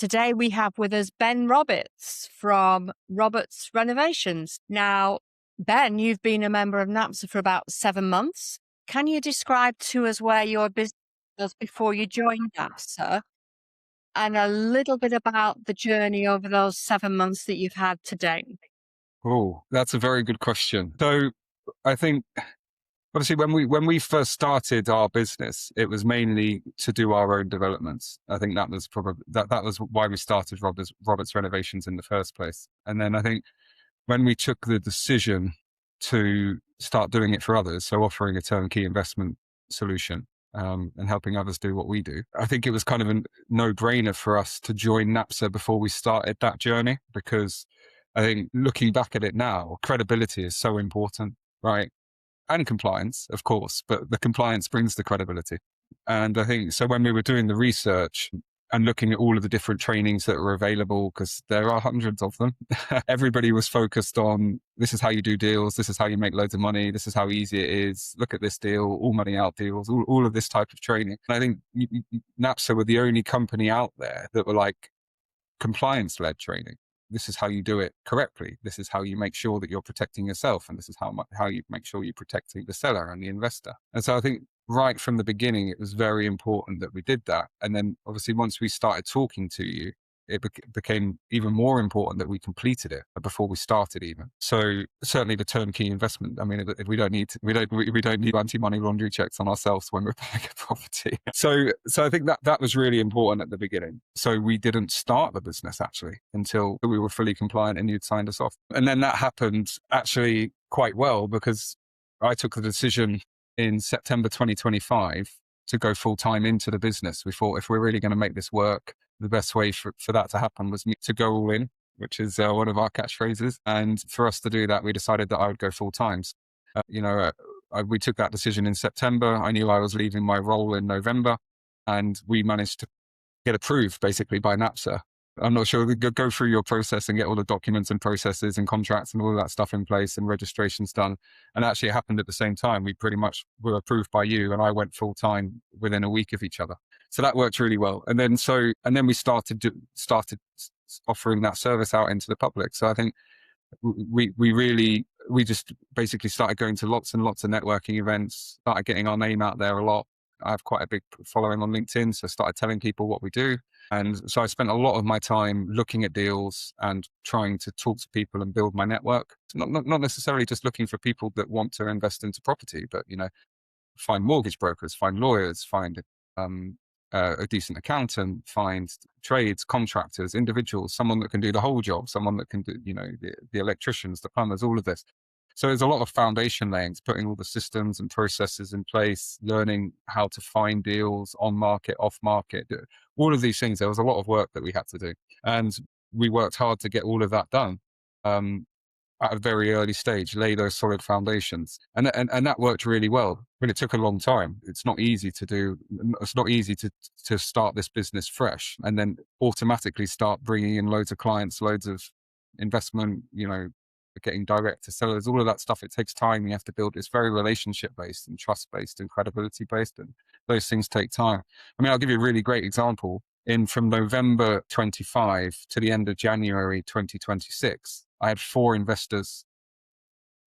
Today we have with us Ben Roberts from Roberts Renovations. Now, Ben, you've been a member of NAPSA for about 7 months. Can you describe to us where your business was before you joined NAPSA and a little bit about the journey over those 7 months that you've had to date? Oh, that's a very good question. So I think obviously when we first started our business, it was mainly to do our own developments. I think that was probably that was why we started Roberts Renovations in the first place. And then I think when we took the decision to start doing it for others, so offering a turnkey investment solution, and helping others do what we do, I think it was kind of a no-brainer for us to join NAPSA before we started that journey, because I think looking back at it now, credibility is so important, right? And compliance, of course, but the compliance brings the credibility. And I think so when we were doing the research and looking at all of the different trainings that were available, because there are hundreds of them, everybody was focused on, this is how you do deals, this is how you make loads of money, this is how easy it is, look at this deal, all money out deals, all of this type of training. And I think NAPSA were the only company out there that were like compliance-led training. This is how you do it correctly. This is how you make sure that you're protecting yourself. And this is how you make sure you're protecting the seller and the investor. And so I think right from the beginning, it was very important that we did that. And then obviously once we started talking to you, it became even more important that we completed it before we started even. So certainly the turnkey investment. I mean, we don't need anti-money laundering checks on ourselves when we're buying a property. So I think that was really important at the beginning. So we didn't start the business actually until we were fully compliant and you'd signed us off. And then that happened actually quite well, because I took the decision in September 2025 to go full time into the business. We thought if we're really going to make this work, the best way for that to happen was to go all in, which is one of our catchphrases. And for us to do that, we decided that I would go full time. We took that decision in September. I knew I was leaving my role in November, and we managed to get approved basically by NAPSA. I'm not sure, go through your process and get all the documents and processes and contracts and all of that stuff in place and registrations done. And actually it happened at the same time. We pretty much were approved by you, and I went full time within a week of each other. So that worked really well. And then we started offering that service out into the public. So I think we just basically started going to lots and lots of networking events, started getting our name out there a lot. I have quite a big following on LinkedIn, so I started telling people what we do. And so I spent a lot of my time looking at deals and trying to talk to people and build my network. Not necessarily just looking for people that want to invest into property, but, find mortgage brokers, find lawyers, find a decent accountant, find trades, contractors, individuals, someone that can do the whole job, someone that can do, the electricians, the plumbers, all of this. So there's a lot of foundation laying, putting all the systems and processes in place, learning how to find deals on market, off market, all of these things. There was a lot of work that we had to do, and we worked hard to get all of that done at a very early stage, lay those solid foundations, and that worked really well. But it took a long time. It's not easy to do. It's not easy to start this business fresh and then automatically start bringing in loads of clients, loads of investment, getting direct to sellers, all of that stuff. It takes time. You have to build. It's very relationship based and trust based and credibility based, and those things take time. I mean, I'll give you a really great example. From November 25 to the end of January 2026, I had 4 investors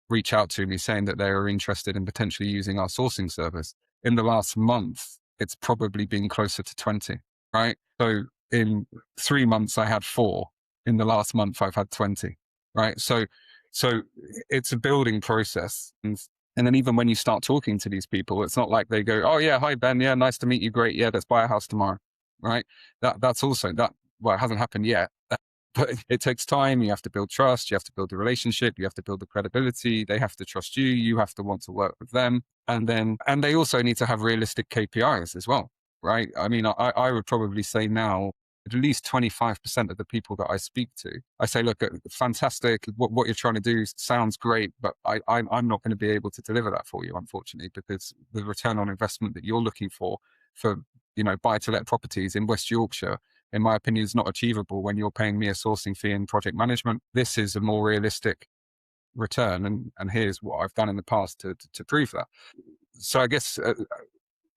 reach out to me saying that they were interested in potentially using our sourcing service. In the last month, it's probably been closer to 20, right? So in 3 months, I had 4. In the last month, I've had 20, right? So it's a building process. And then even when you start talking to these people, it's not like they go, oh yeah, hi Ben, yeah, nice to meet you, great, yeah, let's buy a house tomorrow, right? That's also that. Well, it hasn't happened yet, but it takes time. You have to build trust. You have to build the relationship. You have to build the credibility. They have to trust you. You have to want to work with them, and they also need to have realistic KPIs as well, right? I mean, I would probably say now, at least 25% of the people that I speak to, I say, look, fantastic, what you're trying to do sounds great, but I'm not going to be able to deliver that for you, unfortunately, because the return on investment that you're looking for buy-to-let properties in West Yorkshire, in my opinion, is not achievable when you're paying me a sourcing fee in project management. This is a more realistic return, and here's what I've done in the past to prove that. So I guess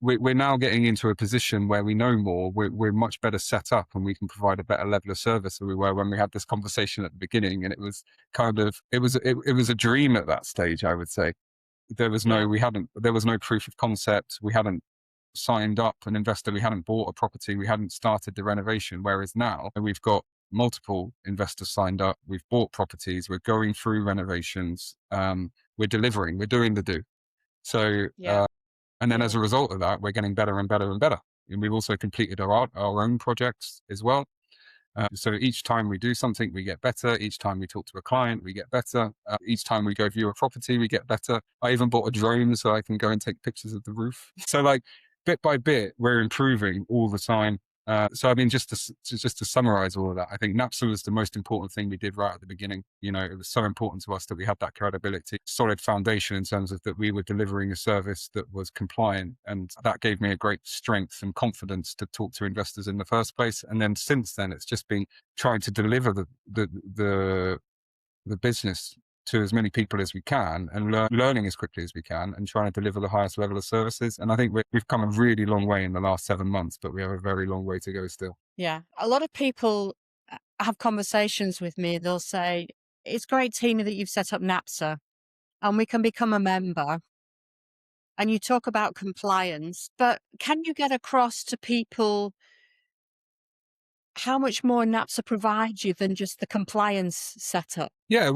we're now getting into a position where we know more. We're much better set up, and we can provide a better level of service than we were when we had this conversation at the beginning. And it was kind of it was a dream at that stage, I would say. There was Yeah. no proof of concept. We hadn't signed up an investor. We hadn't bought a property. We hadn't started the renovation. Whereas now we've got multiple investors signed up. We've bought properties. We're going through renovations. We're delivering. We're doing the do. So, Yeah. and then as Yeah. a result of that, we're getting better and better and better. And we've also completed our own projects as well. So each time we do something, we get better. Each time we talk to a client, we get better. Each time we go view a property, we get better. I even bought a drone so I can go and take pictures of the roof. So like bit by bit, we're improving all the time. So I mean, just to summarize all of that, I think NAPSA was the most important thing we did right at the beginning. You know, it was so important to us that we had that credibility, solid foundation in terms of that we were delivering a service that was compliant, and that gave me a great strength and confidence to talk to investors in the first place. And then since then, it's just been trying to deliver the business to as many people as we can, and learning as quickly as we can, and trying to deliver the highest level of services. And I think we've come a really long way in the last 7 months, but we have a very long way to go still. Yeah. A lot of people have conversations with me. They'll say, it's great, Tina, that you've set up NAPSA and we can become a member. And you talk about compliance, but can you get across to people how much more NAPSA provides you than just the compliance setup? Yeah,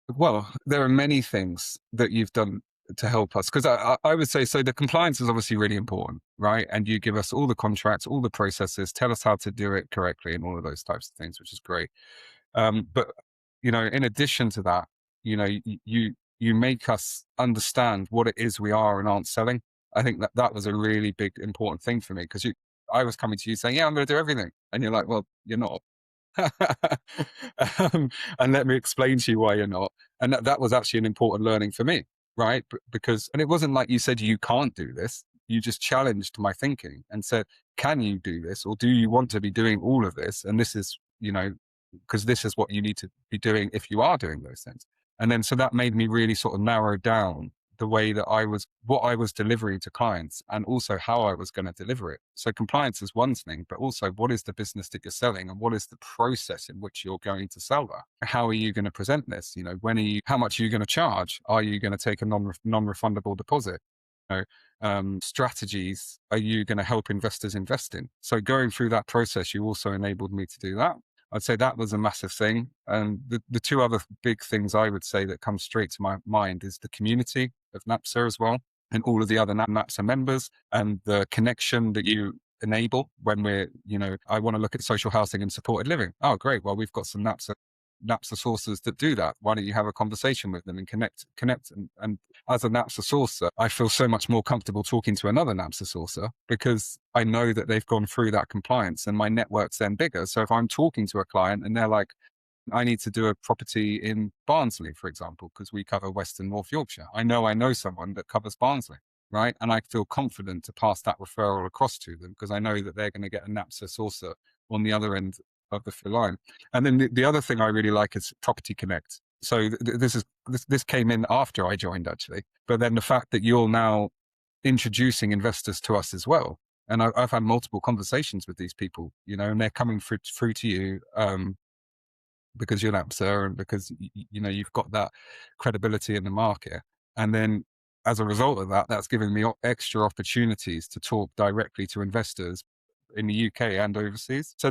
well, there are many things that you've done to help us, because I would say, so the compliance is obviously really important, right? And you give us all the contracts, all the processes, tell us how to do it correctly, and all of those types of things, which is great. But you know, in addition to that, you know, you make us understand what it is we are and aren't selling. I think that was a really big important thing for me, because I was coming to you saying, yeah, I'm going to do everything, and you're like, well, you're not. And let me explain to you why you're not. And that was actually an important learning for me, right? Because, and it wasn't like you said, you can't do this. You just challenged my thinking and said, can you do this? Or do you want to be doing all of this? And this is, you know, because this is what you need to be doing if you are doing those things. And then, so that made me really sort of narrow down the way that what I was delivering to clients, and also how I was going to deliver it. So compliance is one thing, but also what is the business that you're selling, and what is the process in which you're going to sell that? How are you going to present this? You know, how much are you going to charge? Are you going to take a non-refundable deposit? You know, strategies are you going to help investors invest in? So going through that process, you also enabled me to do that. I'd say that was a massive thing. And the two other big things I would say that come straight to my mind is the community of NAPSA as well, and all of the other NAPSA members, and the connection that you enable when you know, I want to look at social housing and supported living. Oh, great. Well, we've got some NAPSA sources that do that. Why don't you have a conversation with them and connect? And as a NAPSA sourcer, I feel so much more comfortable talking to another NAPSA sourcer, because I know that they've gone through that compliance, and my network's then bigger. So if I'm talking to a client and they're like, I need to do a property in Barnsley, for example, because we cover West and North Yorkshire, I know someone that covers Barnsley, right? And I feel confident to pass that referral across to them, because I know that they're going to get a NAPSA sourcer on the other end of the line. And then the other thing I really like is Property Connect. So this came in after I joined, actually, but then the fact that you're now introducing investors to us as well, and I've had multiple conversations with these people, you know, and they're coming through to you because you're NAPSA, and because you know, you've got that credibility in the market. And then as a result of that, that's giving me extra opportunities to talk directly to investors in the UK and overseas. So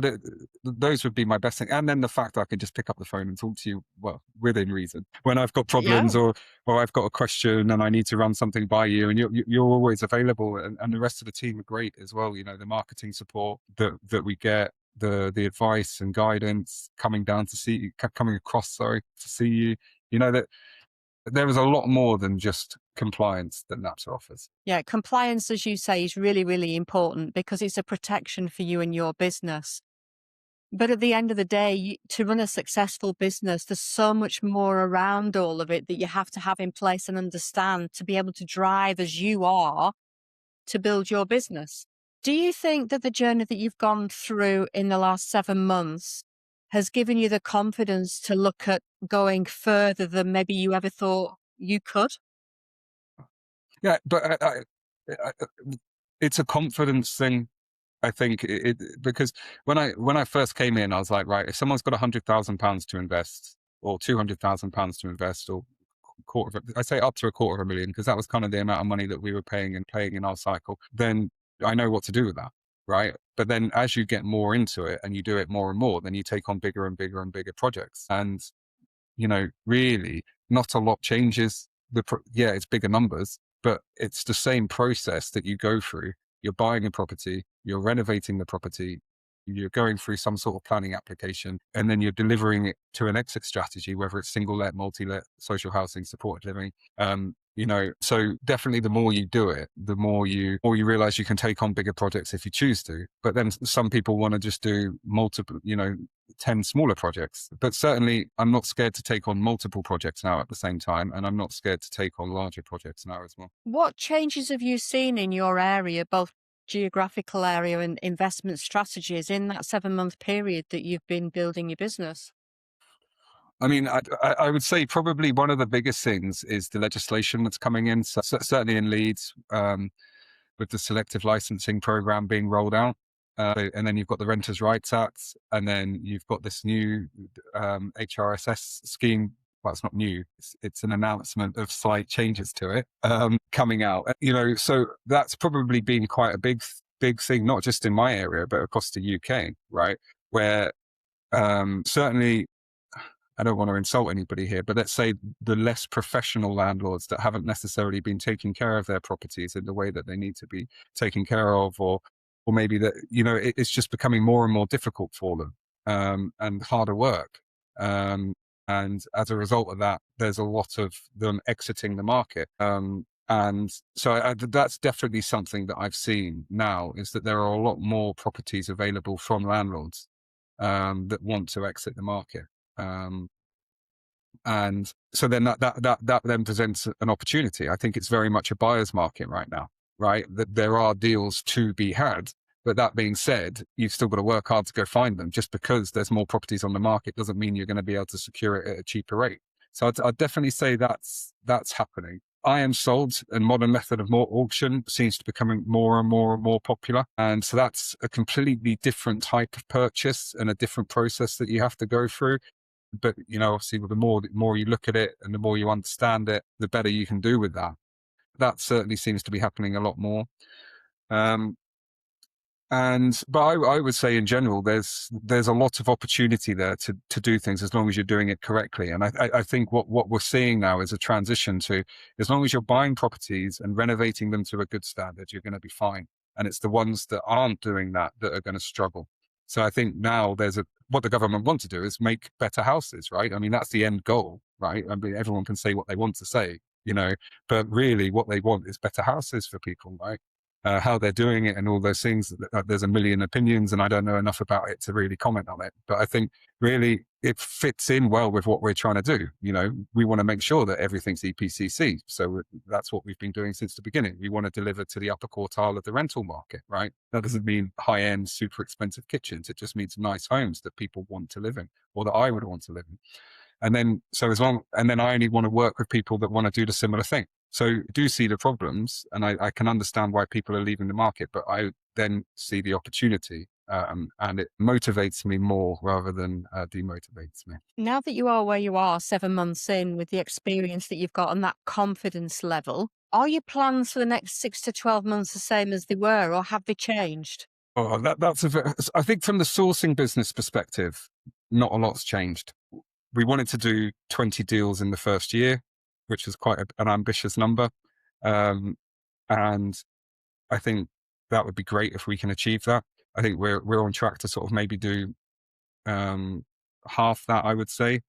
those would be my best thing. And then the fact that I could just pick up the phone and talk to you, well, within reason, when I've got problems, Yeah. or I've got a question and I need to run something by you, and you're always available. And the rest of the team are great as well. You know, the marketing support that we get, the advice and guidance coming across to see you. You know, that there is a lot more than just compliance that NAPSA offers. Yeah. Compliance, as you say, is really, really important because it's a protection for you and your business. But at the end of the day, to run a successful business, there's so much more around all of it that you have to have in place and understand to be able to drive as you are to build your business. Do you think that the journey that you've gone through in the last 7 months has given you the confidence to look at going further than maybe you ever thought you could? Yeah, but it's a confidence thing. I think because when I first came in, I was like, right, if someone's got £100,000 to invest, or £200,000 to invest, or I say up to £250,000, because that was kind of the amount of money that we were paying in our cycle, then I know what to do with that, right? But then as you get more into it and you do it more and more, then you take on bigger and bigger and bigger projects. And, really not a lot changes. Yeah, it's bigger numbers, but it's the same process that you go through. You're buying a property, you're renovating the property, you're going through some sort of planning application, and then you're delivering it to an exit strategy, whether it's single let, multi-let, social housing, supported living. So definitely the more you do it, the more you realize you can take on bigger projects if you choose to. But then some people want to just do multiple, 10 smaller projects. But certainly I'm not scared to take on multiple projects now at the same time. And I'm not scared to take on larger projects now as well. What changes have you seen in your area, both geographical area and investment strategies, in that 7-month period that you've been building your business? I mean, I would say probably one of the biggest things is the legislation that's coming in. So certainly in Leeds, with the selective licensing program being rolled out. And then you've got the Renters' Rights Act, and then you've got this new HRSS scheme. Well, it's not new. It's an announcement of slight changes to it coming out. So that's probably been quite a big thing, not just in my area, but across the UK, right? Where certainly, I don't want to insult anybody here, but let's say the less professional landlords that haven't necessarily been taking care of their properties in the way that they need to be taken care of, or maybe that, it's just becoming more and more difficult for them, and harder work. And as a result of that, there's a lot of them exiting the market. And so that's definitely something that I've seen now, is that there are a lot more properties available from landlords that want to exit the market. And so then that then presents an opportunity. I think it's very much a buyer's market right now, right? That there are deals to be had. But that being said, you've still got to work hard to go find them. Just because there's more properties on the market doesn't mean you're going to be able to secure it at a cheaper rate. So I'd definitely say that's happening. I am sold, and modern method of more auction seems to be becoming more and more and more popular. And so that's a completely different type of purchase and a different process that you have to go through. But, obviously, the more you look at it and the more you understand it, the better you can do with that. That certainly seems to be happening a lot more. But I would say in general, there's a lot of opportunity there to do things as long as you're doing it correctly. And I think what we're seeing now is a transition to, as long as you're buying properties and renovating them to a good standard, you're going to be fine. And it's the ones that aren't doing that are going to struggle. So I think now what the government wants to do is make better houses, right? I mean, that's the end goal, right? I mean, everyone can say what they want to say, but really what they want is better houses for people, right? How they're doing it and all those things. There's a million opinions, and I don't know enough about it to really comment on it. But I think really it fits in well with what we're trying to do. We want to make sure that everything's EPCC. So that's what we've been doing since the beginning. We want to deliver to the upper quartile of the rental market, right? That doesn't mean high-end, super expensive kitchens. It just means nice homes that people want to live in, or that I would want to live in. And then I only want to work with people that want to do the similar thing. So I do see the problems, and I can understand why people are leaving the market, but I then see the opportunity, and it motivates me more rather than demotivates me. Now that you are where you are 7 months in, with the experience that you've got and that confidence level, are your plans for the next 6 to 12 months the same as they were, or have they changed? Oh, I think from the sourcing business perspective, not a lot's changed. We wanted to do 20 deals in the first year, which is quite an ambitious number. And I think that would be great if we can achieve that. I think we're on track to sort of maybe do half that, I would say.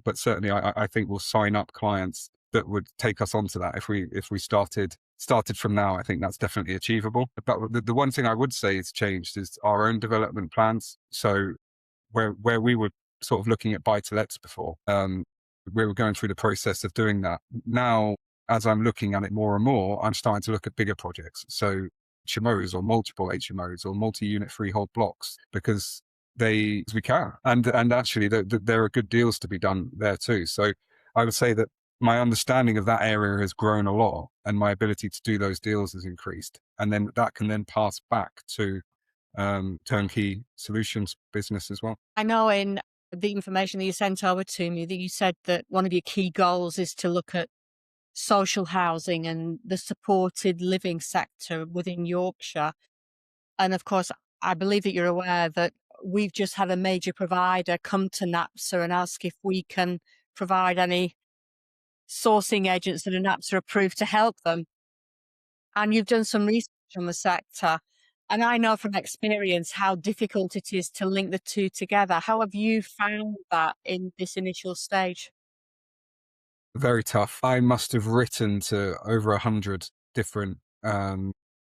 But certainly I think we'll sign up clients that would take us onto that if we started from now. I think that's definitely achievable. But the one thing I would say has changed is our own development plans. So where we were sort of looking at buy-to-lets before, we were going through the process of doing that. Now, as I'm looking at it more and more, I'm starting to look at bigger projects. So HMOs, or multiple HMOs, or multi-unit freehold blocks, because we can. And actually there are good deals to be done there too. So I would say that my understanding of that area has grown a lot, and my ability to do those deals has increased. And then that can then pass back to turnkey solutions business as well. I know in the information that you sent over to me that you said that one of your key goals is to look at social housing and the supported living sector within Yorkshire. And of course, I believe that you're aware that we've just had a major provider come to NAPSA and ask if we can provide any sourcing agents that are NAPSA approved to help them. And you've done some research on the sector. And I know from experience how difficult it is to link the two together. How have you found that in this initial stage? Very tough. I must have written to over 100 different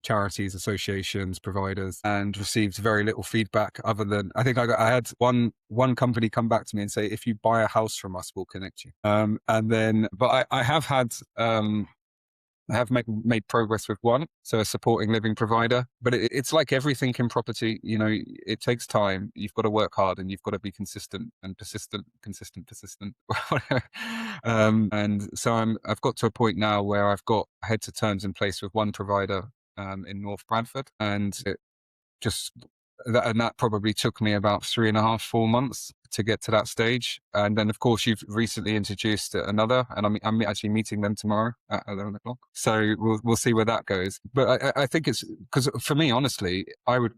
charities, associations, providers, and received very little feedback other than, I think I had one company come back to me and say, if you buy a house from us, we'll connect you. And then, but I have had, I have made progress with one, so a supporting living provider. But it's like everything in property, you know, it takes time. You've got to work hard, and you've got to be consistent and persistent. And so I've got to a point now where I've got head to terms in place with one provider in North Bradford, and that probably took me about 3.5, 4 months to get to that stage. And then, of course, you've recently introduced another, and I'm actually meeting them tomorrow at 11 o'clock. So we'll see where that goes. But I think it's because for me, honestly, I would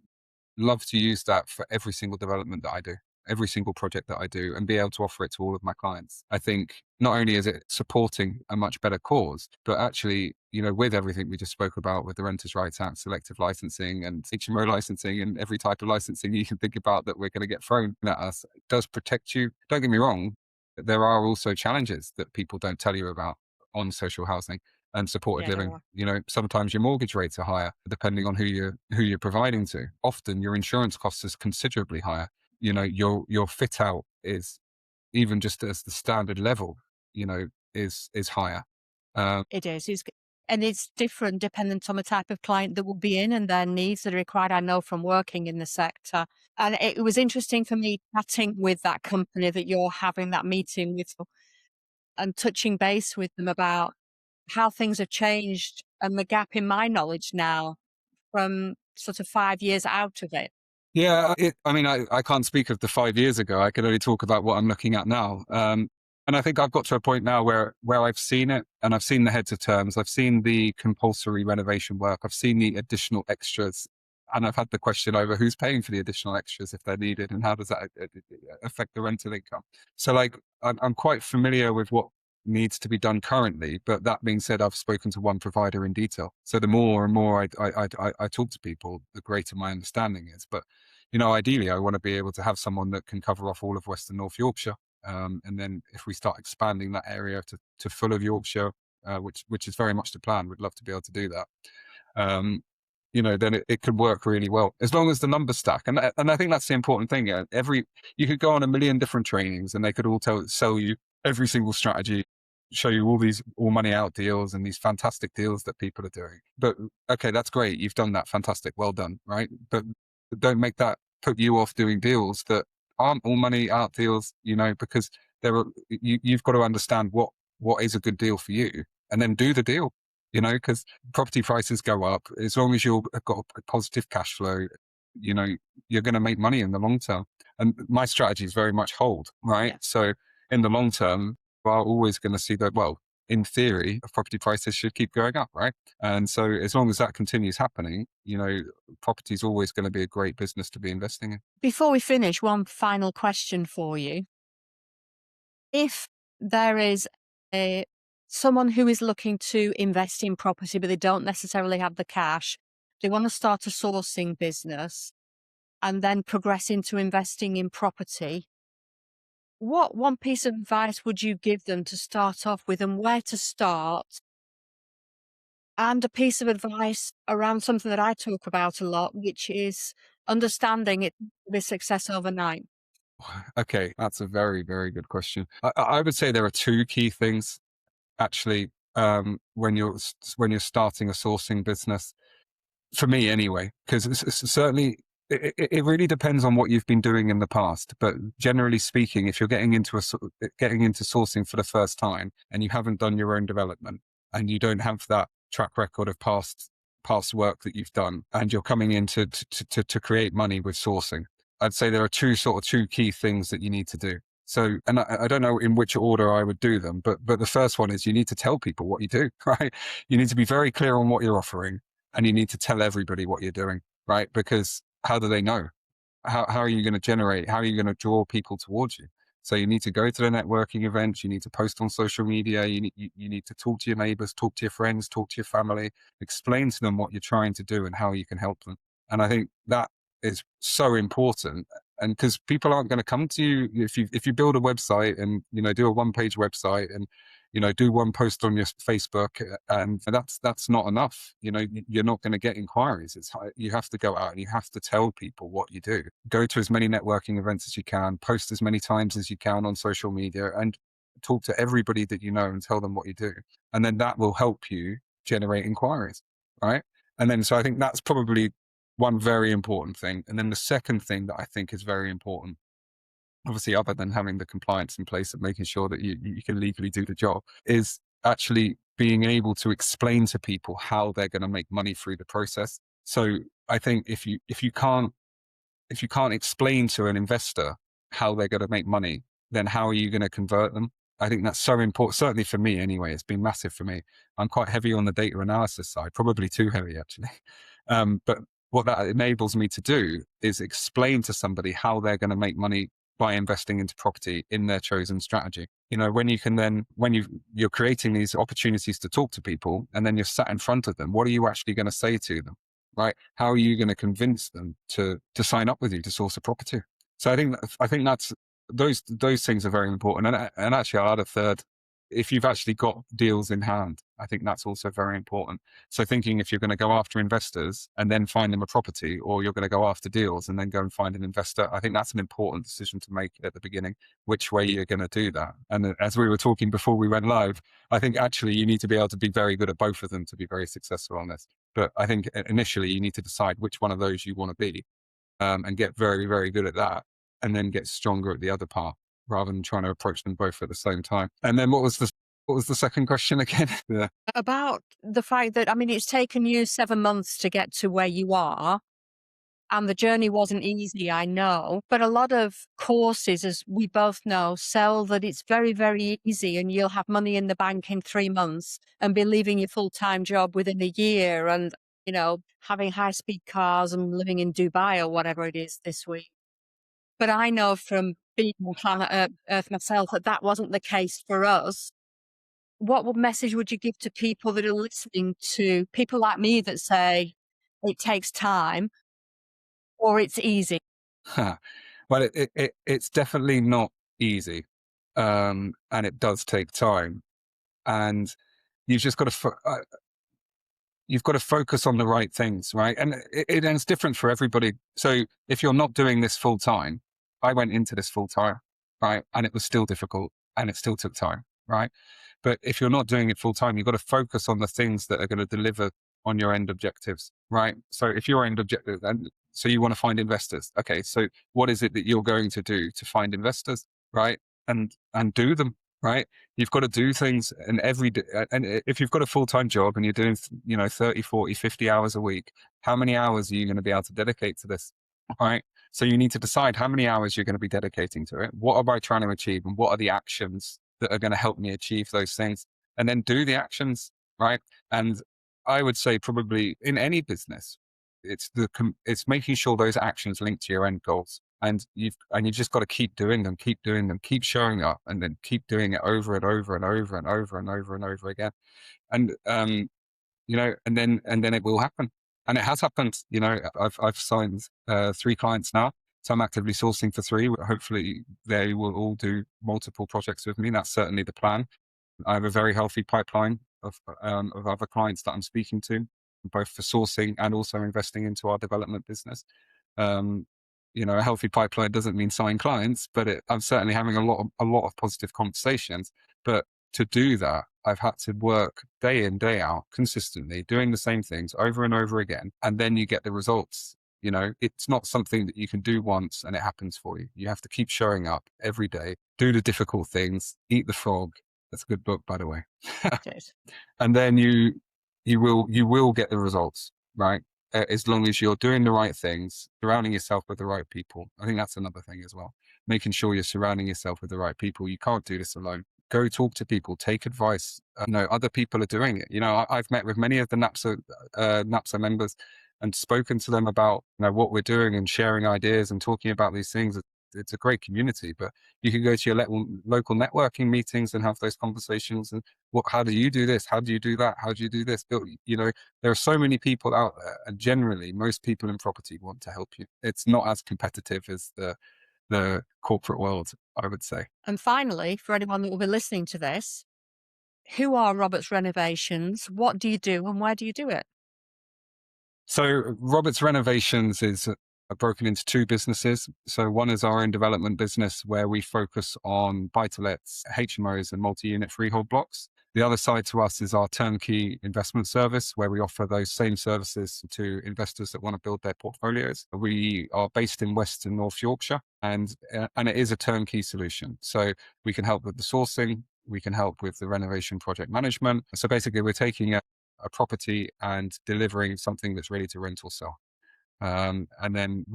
love to use that for every single development that I do, every single project that I do, and be able to offer it to all of my clients. I think not only is it supporting a much better cause, but actually, you know, with everything we just spoke about with the Renters' Rights Act, selective licensing and HMO licensing and every type of licensing you can think about that we're going to get thrown at us, it does protect you. Don't get me wrong, there are also challenges that people don't tell you about on social housing and supported Yeah, there living. are. You know, sometimes your mortgage rates are higher depending on who you're providing to. Often your insurance cost is considerably higher. You know, your fit out is, even just as the standard level, you know, is higher. It is. And it's different dependent on the type of client that will be in and their needs that are required. I know from working in the sector. And it was interesting for me chatting with that company that you're having that meeting with and touching base with them about how things have changed and the gap in my knowledge now from sort of 5 years out of it. Yeah, I mean, I can't speak of the 5 years ago. I can only talk about what I'm looking at now. And I think I've got to a point now where I've seen it, and I've seen the heads of terms. I've seen the compulsory renovation work. I've seen the additional extras, and I've had the question over who's paying for the additional extras if they're needed, and how does that affect the rental income. So, like, I'm quite familiar with what needs to be done currently. But that being said, I've spoken to one provider in detail. So the more and more I talk to people, the greater my understanding is. But, you know, ideally, I want to be able to have someone that can cover off all of West and North Yorkshire. And then if we start expanding that area to full of Yorkshire, which is very much the plan, we'd love to be able to do that. You know, then it could work really well as long as the numbers stack. And I think that's the important thing. Yeah, you could go on a million different trainings, and they could all sell you every single strategy, show you all these all money out deals and these fantastic deals that people are doing. But okay, that's great. You've done that. Fantastic. Well done. Right. But don't make that put you off doing deals that aren't all money out deals, you know, because you've got to understand what is a good deal for you, and then do the deal, you know, because property prices go up. As long as you've got a positive cash flow, you know, you're going to make money in the long term. And my strategy is very much hold, right? Yeah. So in the long term, we're always going to see that, well, in theory, property prices should keep going up, right? And so as long as that continues happening, you know, property is always going to be a great business to be investing in. Before we finish, one final question for you. If there is someone who is looking to invest in property, but they don't necessarily have the cash, they want to start a sourcing business and then progress into investing in property, what one piece of advice would you give them to start off with and where to start? And a piece of advice around something that I talk about a lot, which is understanding it with success overnight. Okay, that's a very, very good question. I would say there are two key things actually when you're starting a sourcing business, for me anyway, because certainly It really depends on what you've been doing in the past, but generally speaking, if you're getting into sourcing for the first time and you haven't done your own development and you don't have that track record of past work that you've done, and you're coming in to create money with sourcing, I'd say there are two key things that you need to do. So, and I don't know in which order I would do them, but the first one is you need to tell people what you do, right? You need to be very clear on what you're offering, and you need to tell everybody what you're doing, right? Because how do they know? How are you going to generate? How are you going to draw people towards you? So you need to go to the networking events. You need to post on social media. You need to talk to your neighbors, talk to your friends, talk to your family, explain to them what you're trying to do and how you can help them. And I think that is so important. And because people aren't going to come to you if you build a website and, do a one-page website and, do one post on your Facebook, and that's not enough. You're not going to get inquiries. You have to go out and you have to tell people what you do. Go to as many networking events as you can, post as many times as you can on social media, and talk to everybody that you know and tell them what you do. And then that will help you generate inquiries, right? And then, so I think that's probably one very important thing. And then the second thing that I think is very important, obviously other than having the compliance in place and making sure that you can legally do the job, is actually being able to explain to people how they're going to make money through the process. So I think if you can't explain to an investor how they're going to make money, then how are you going to convert them? I think that's so important. Certainly for me anyway, it's been massive for me. I'm quite heavy on the data analysis side, probably too heavy actually. But what that enables me to do is explain to somebody how they're going to make money by investing into property in their chosen strategy. When you're creating these opportunities to talk to people and then you're sat in front of them, what are you actually going to say to them? Right? How are you going to convince them to sign up with you to source a property? So I think that's those things are very important. And actually, I'll add a third. If you've actually got deals in hand, I think that's also very important. So thinking if you're going to go after investors and then find them a property, or you're going to go after deals and then go and find an investor, I think that's an important decision to make at the beginning, which way you're going to do that. And as we were talking before we went live, I think actually you need to be able to be very good at both of them to be very successful on this. But I think initially you need to decide which one of those you want to be, and get very, very good at that, and then get stronger at the other part, rather than trying to approach them both at the same time. And then what was the second question again? Yeah. About the fact that, it's taken you 7 months to get to where you are, and the journey wasn't easy, I know. But a lot of courses, as we both know, sell that it's very, very easy and you'll have money in the bank in 3 months and be leaving your full-time job within a year and, having high-speed cars and living in Dubai or whatever it is this week. But I know from being on planet Earth myself that wasn't the case for us. What message would you give to people that are listening to people like me that say it takes time or it's easy? Well, it's definitely not easy, and it does take time, and you've just got to you've got to focus on the right things, right? And it's different for everybody. So if you're not doing this full time, I went into this full time, right, and it was still difficult, and it still took time, right? But if you're not doing it full time, you've got to focus on the things that are going to deliver on your end objectives, right? So if your end objective, and so you want to find investors, okay, so what is it that you're going to do to find investors, right? And do them, right? You've got to do things, and if you've got a full-time job and you're doing, 30, 40, 50 hours a week, how many hours are you going to be able to dedicate to this, right? So you need to decide how many hours you're going to be dedicating to it. What am I trying to achieve? And what are the actions that are going to help me achieve those things? And then do the actions, right? And I would say probably in any business, it's making sure those actions link to your end goals. And you've just got to keep doing them, keep showing up, and then keep doing it over and over and over and over and over and over again. And and then it will happen. And it has happened. I've signed 3 clients now. So I'm actively sourcing for 3. Hopefully they will all do multiple projects with me. That's certainly the plan. I have a very healthy pipeline of other clients that I'm speaking to, both for sourcing and also investing into our development business. A healthy pipeline doesn't mean sign clients, but I'm certainly having a lot of positive conversations. But to do that, I've had to work day in, day out, consistently, doing the same things over and over again. And then you get the results. You know, it's not something that you can do once and it happens for you. You have to keep showing up every day, do the difficult things, eat the frog. That's a good book, by the way. Cheers. And then you will get the results, right? As long as you're doing the right things, surrounding yourself with the right people. I think that's another thing as well. Making sure you're surrounding yourself with the right people. You can't do this alone. Go talk to people, take advice. Other people are doing it. I've met with many of the NAPSA members and spoken to them about what we're doing and sharing ideas and talking about these things. It's a great community, but you can go to your local networking meetings and have those conversations. And how do you do this? How do you do that? How do you do this? There are so many people out there, and generally most people in property want to help you. It's not as competitive as the corporate world, I would say. And finally, for anyone that will be listening to this, who are Roberts Renovations? What do you do and where do you do it? So Roberts Renovations is broken into two businesses. So one is our own development business where we focus on buy-to-lets, HMOs and multi-unit freehold blocks. The other side to us is our turnkey investment service where we offer those same services to investors that want to build their portfolios. We are based in West and North Yorkshire and it is a turnkey solution. So we can help with the sourcing, we can help with the renovation project management. So basically we're taking a property and delivering something that's ready to rent or sell. And then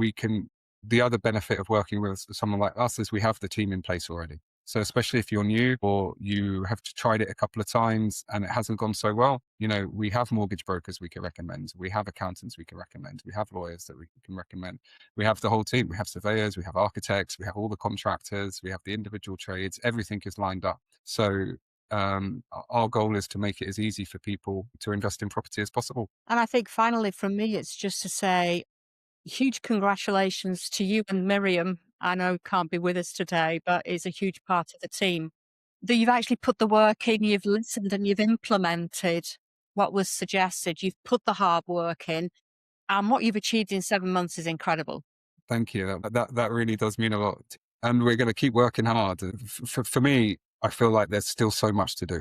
the other benefit of working with someone like us is we have the team in place already. So especially if you're new or you have tried it a couple of times and it hasn't gone so well, we have mortgage brokers we can recommend. We have accountants we can recommend. We have lawyers that we can recommend. We have the whole team. We have surveyors, we have architects, we have all the contractors, we have the individual trades. Everything is lined up. So our goal is to make it as easy for people to invest in property as possible. And I think finally from me, it's just to say huge congratulations to you and Miriam. I know can't be with us today, but is a huge part of the team. That you've actually put the work in, you've listened and you've implemented what was suggested. You've put the hard work in, and what you've achieved in 7 months is incredible. Thank you. That really does mean a lot. And we're going to keep working hard. For me, I feel like there's still so much to do.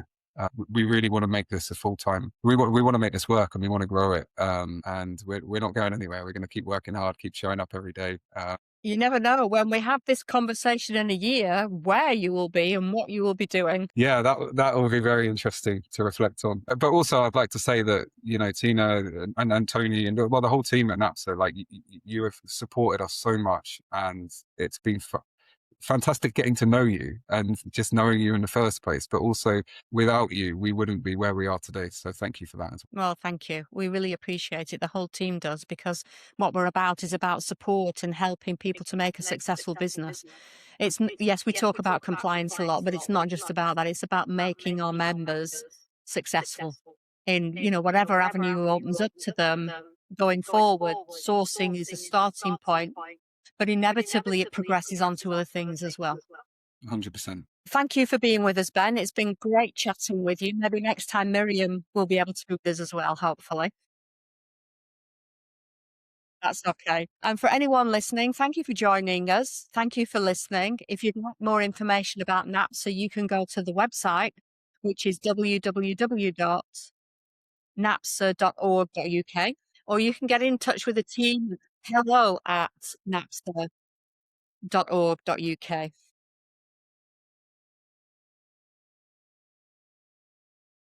We really want to make this a full-time. We want to make this work and we want to grow it. And we're not going anywhere. We're going to keep working hard, keep showing up every day. You never know when we have this conversation in a year where you will be and what you will be doing. Yeah, that will be very interesting to reflect on. But also, I'd like to say that Tina and Tony and the whole team at NAPSA, like you have supported us so much, and it's been fantastic getting to know you and just knowing you in the first place. But also, without you, we wouldn't be where we are today. So thank you for that as well. Well, thank you. We really appreciate it. The whole team does, because what we're about is about support and helping people to make a successful business. Yes, we talk about compliance a lot, but it's not just about that. It's about making our members successful in, whatever avenue opens up to them going forward. Sourcing is a starting point, but inevitably it progresses onto other things as well. 100%. Thank you for being with us, Ben. It's been great chatting with you. Maybe next time Miriam will be able to be with us as well, hopefully. That's okay. And for anyone listening, thank you for joining us. Thank you for listening. If you'd like more information about NAPSA, you can go to the website, which is www.napsa.org.uk, or you can get in touch with the team, hello@napsa.org.uk.